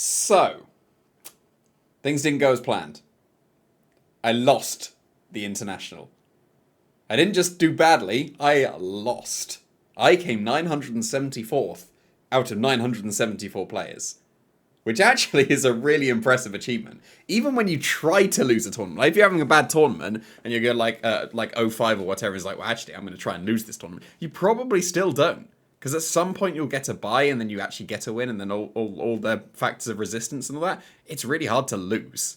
So, things didn't go as planned. I lost the international. I didn't just do badly, I lost. I came 974th out of 974 players. Which actually is a really impressive achievement. Even when you try to lose a tournament, like if you're having a bad tournament and you go like 0-5 or whatever, it's like, well, actually, I'm going to try and lose this tournament. You probably still don't. Because at some point you'll get a bye and then you actually get a win and then all the factors of resistance and all that. It's really hard to lose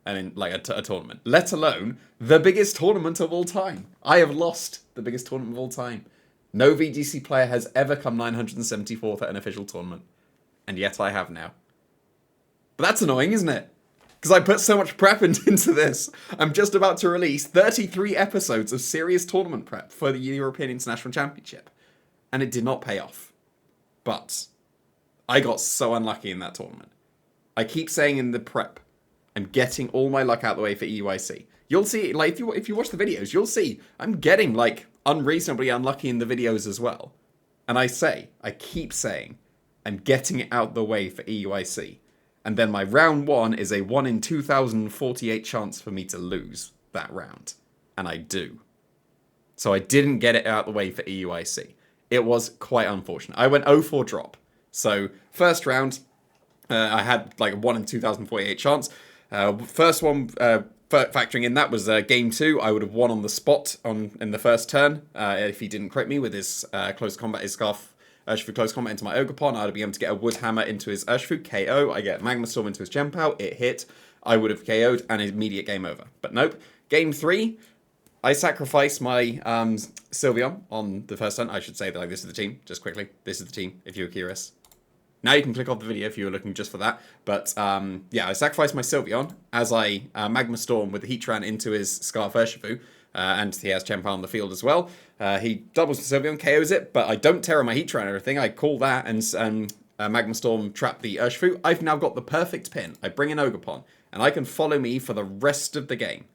in like a tournament. Let alone the biggest tournament of all time. I have lost the biggest tournament of all time. No VGC player has ever come 974th at an official tournament. And yet I have now. But that's annoying, isn't it? Because I put so much prep into this. I'm just about to release 33 episodes of serious tournament prep for the European International Championship. And it did not pay off. But I got so unlucky in that tournament. I keep saying in the prep, I'm getting all my luck out of the way for EUIC. You'll see, like, if you watch the videos, you'll see I'm getting, like, unreasonably unlucky in the videos as well. And I keep saying, I'm getting it out the way for EUIC. And then my round 1 is a 1 in 2048 chance for me to lose that round. And I do. So I didn't get it out the way for EUIC. It was quite unfortunate. I went 0-4 drop. So first round, I had like a 1 in 2048 chance. First one, factoring in that was game 2. I would have won on the spot in the first turn if he didn't crit me with his close combat, his scarf. Urshifu close combat into my Ogerpon. I'd be able to get a Wood Hammer into his Urshifu, KO. I get Magma Storm into his Genpao, it hit. I would have KO'd and immediate game over. But nope. Game 3, I sacrificed my Sylveon on the first turn. I should say that like, this is the team, just quickly. This is the team, if you were curious. Now you can click off the video if you were looking just for that. But yeah, I sacrificed my Sylveon as I Magma Storm with the Heatran into his Scarf Urshifu. And he has Genpao on the field as well. He doubles the Sylveon, KOs it, but I don't Terra my Heatran or anything. I call that and Magma Storm trap the Urshifu. I've now got the perfect pin. I bring in Ogerpon, and I can follow me for the rest of the game.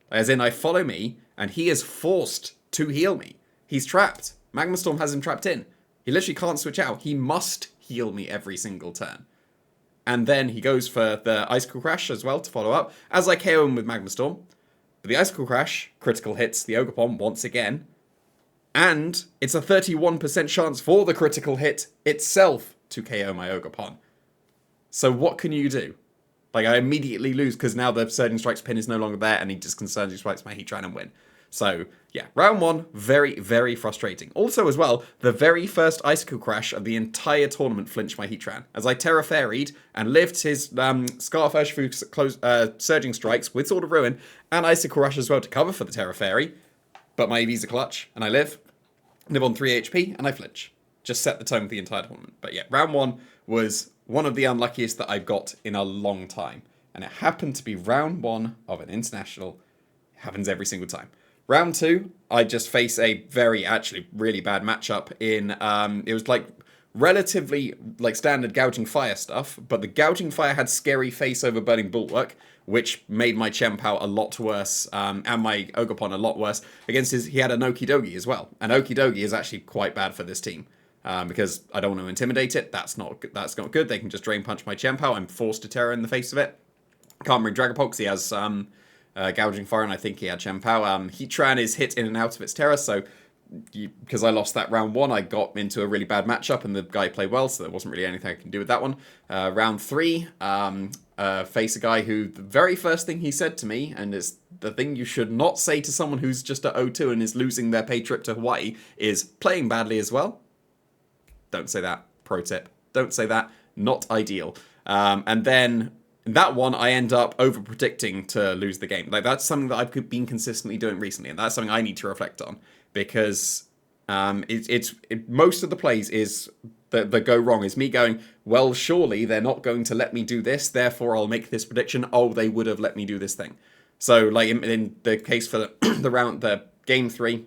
As in, I follow me, and he is forced to heal me. He's trapped. Magma Storm has him trapped in. He literally can't switch out. He must heal me every single turn. And then he goes for the Icicle Crash as well to follow up, as I KO him with Magma Storm. But the Icicle Crash critical hits the Ogerpon once again. And it's a 31% chance for the critical hit itself to KO my Ogerpon. So what can you do? Like, I immediately lose because now the Surging Strikes pin is no longer there and he just can Surging Strikes my Heatran and win. So, yeah, round 1, very, very frustrating. Also, as well, the very first Icicle Crash of the entire tournament flinched my Heatran, as I Terra Fairied and lived his Scarf Urshifu Surging Strikes with Sword of Ruin and Icicle Rush as well to cover for the Terra Fairy. But my EV's a clutch, and I live on 3 HP, and I flinch. Just set the tone for the entire tournament. But yeah, round 1 was one of the unluckiest that I've got in a long time. And it happened to be round 1 of an international. It happens every single time. Round 2, I just face a very, actually, really bad matchup in, it was like relatively like standard Gouging Fire stuff, but the Gouging Fire had Scary Face over Burning Bulwark, which made my Genpao a lot worse, and my Ogerpon a lot worse. Against he had an Okidogi as well, and Okidogi is actually quite bad for this team. Because I don't want to intimidate it, that's not good. They can just Drain Punch my Genpao, I'm forced to Terra in the face of it. Can't bring Dragapult because he has, Gouging Fire, and I think he had Genpao. Heatran is hit in and out of its Terra, so because I lost that round 1, I got into a really bad matchup, and the guy played well, so there wasn't really anything I can do with that one. Round 3, face a guy who the very first thing he said to me, and it's the thing you should not say to someone who's just at O2 and is losing their paid trip to Hawaii, is playing badly as well. Don't say that. Pro tip. Don't say that. Not ideal. And then in that one, I end up over-predicting to lose the game. Like, that's something that I've been consistently doing recently, and that's something I need to reflect on. Because most of the plays is that go wrong is me going, well, surely they're not going to let me do this, therefore I'll make this prediction. Oh, they would have let me do this thing. So, like, in the case for the game 3,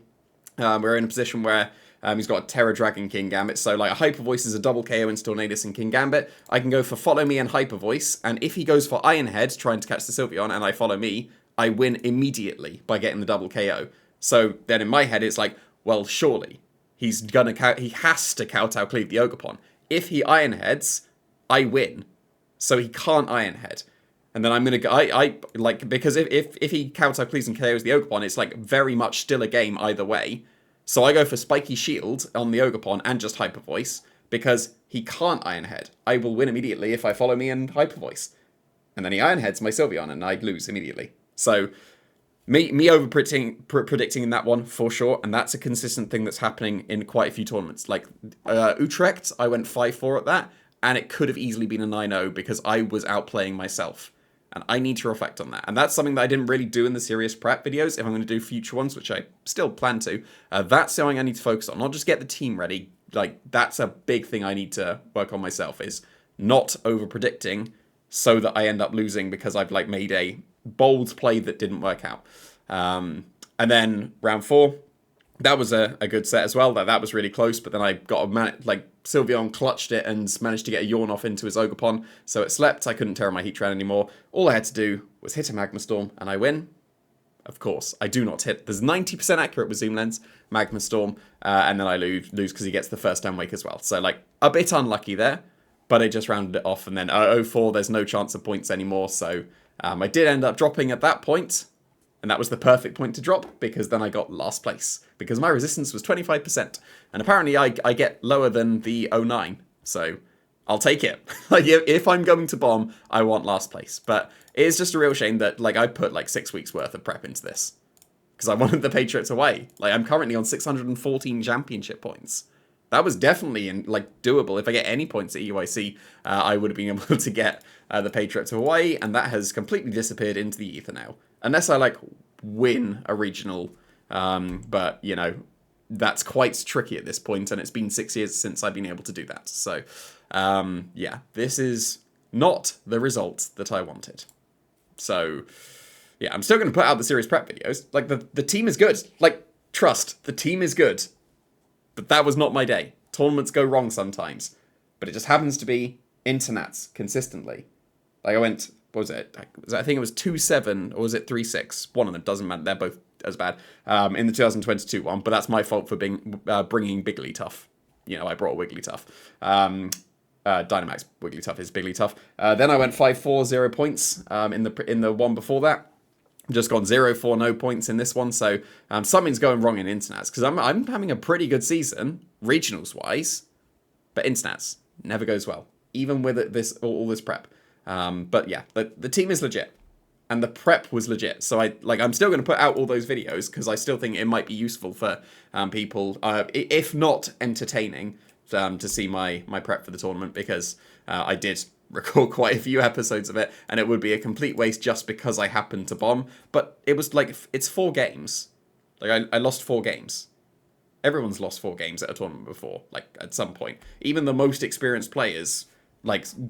we're in a position where he's got a Terra Dragon King Gambit, so like a Hyper Voice is a double KO in Stornadus and King Gambit. I can go for Follow Me and Hyper Voice, and if he goes for Iron Head trying to catch the Sylveon and I follow me, I win immediately by getting the double KO. So then in my head it's like, well, surely he has to kowtow Cleave the Ogerpon. If he Iron Heads, I win. so he can't Iron Head. And then I'm gonna go. I like because if he counter please and KOs the Ogerpon, it's like very much still a game either way. So I go for Spiky Shield on the Ogerpon and just Hyper Voice because he can't Iron Head. I will win immediately if I follow me and Hyper Voice, and then he Iron Heads my Sylveon and I lose immediately. So me over predicting in that one for sure, and that's a consistent thing that's happening in quite a few tournaments. Like Utrecht, I went 5-4 at that, and it could have easily been a 9-0 because I was outplaying myself. And I need to reflect on that. And that's something that I didn't really do in the serious prep videos. If I'm going to do future ones, which I still plan to, that's something I need to focus on. Not just get the team ready. Like, that's a big thing I need to work on myself, is not over-predicting so that I end up losing because I've, like, made a bold play that didn't work out. And then round 4, that was a good set as well. That was really close, but then I got Sylveon clutched it and managed to get a Yawn off into his Ogerpon, so it slept. I couldn't tear my Heatran anymore. All I had to do was hit a Magma Storm, and I win. Of course, I do not hit. There's 90% accurate with Zoom Lens, Magma Storm, and then I lose because he gets the first down wake as well. So, like, a bit unlucky there, but I just rounded it off, and then 0-4, there's no chance of points anymore, so I did end up dropping at that point. And that was the perfect point to drop, because then I got last place. Because my resistance was 25%. And apparently I get lower than the 09. So I'll take it. Like, if I'm going to bomb, I want last place. But it is just a real shame that, like, I put, like, 6 weeks worth of prep into this. Because I wanted the Patriots away. Like, I'm currently on 614 championship points. That was definitely, doable. If I get any points at EUIC, I would have been able to get the Patriots away. And that has completely disappeared into the ether now. Unless I, win a regional, but, you know, that's quite tricky at this point, and it's been 6 years since I've been able to do that. So, yeah, this is not the result that I wanted. So, yeah, I'm still going to put out the series prep videos. Like, the team is good. Like, trust, the team is good. But that was not my day. Tournaments go wrong sometimes. But it just happens to be internats consistently. Like, I went... What was it? I think it was 2-7, or was it 3-6? One of them, doesn't matter. They're both as bad in the 2022 one, but that's my fault for bringing Wigglytuff. You know, I brought Wigglytuff. Dynamax Wigglytuff is Wigglytuff. Then I went 5-4, 0 points in the one before that. Just gone 0-4, no points in this one, so something's going wrong in Internats, because I'm having a pretty good season, regionals-wise, but Internats never goes well, even with all this prep. But yeah, the team is legit, and the prep was legit. So I'm still going to put out all those videos because I still think it might be useful for people, if not entertaining, to see my prep for the tournament, because I did record quite a few episodes of it, and it would be a complete waste just because I happened to bomb. But it was it's 4 games. Like I lost 4 games. Everyone's lost 4 games at a tournament before, like at some point. Even the most experienced players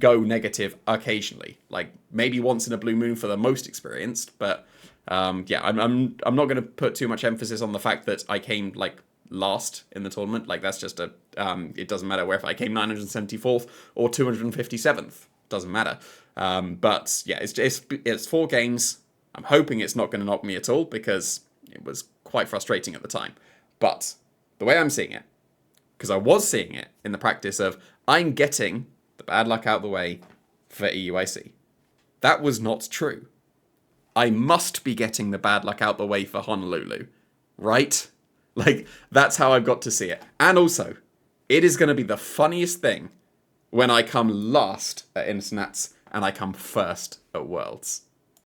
go negative occasionally, like maybe once in a blue moon for the most experienced, but yeah, I'm not going to put too much emphasis on the fact that I came last in the tournament. Like, that's just it doesn't matter whether I came 974th or 257th, doesn't matter. But yeah, it's 4 games. I'm hoping it's not going to knock me at all, because it was quite frustrating at the time. But the way I'm seeing it, because I was seeing it in the practice of I'm getting the bad luck out of the way for EUIC. That was not true. I must be getting the bad luck out the way for Honolulu, right? Like, that's how I've got to see it. And also, it is going to be the funniest thing when I come last at Internats and I come first at Worlds.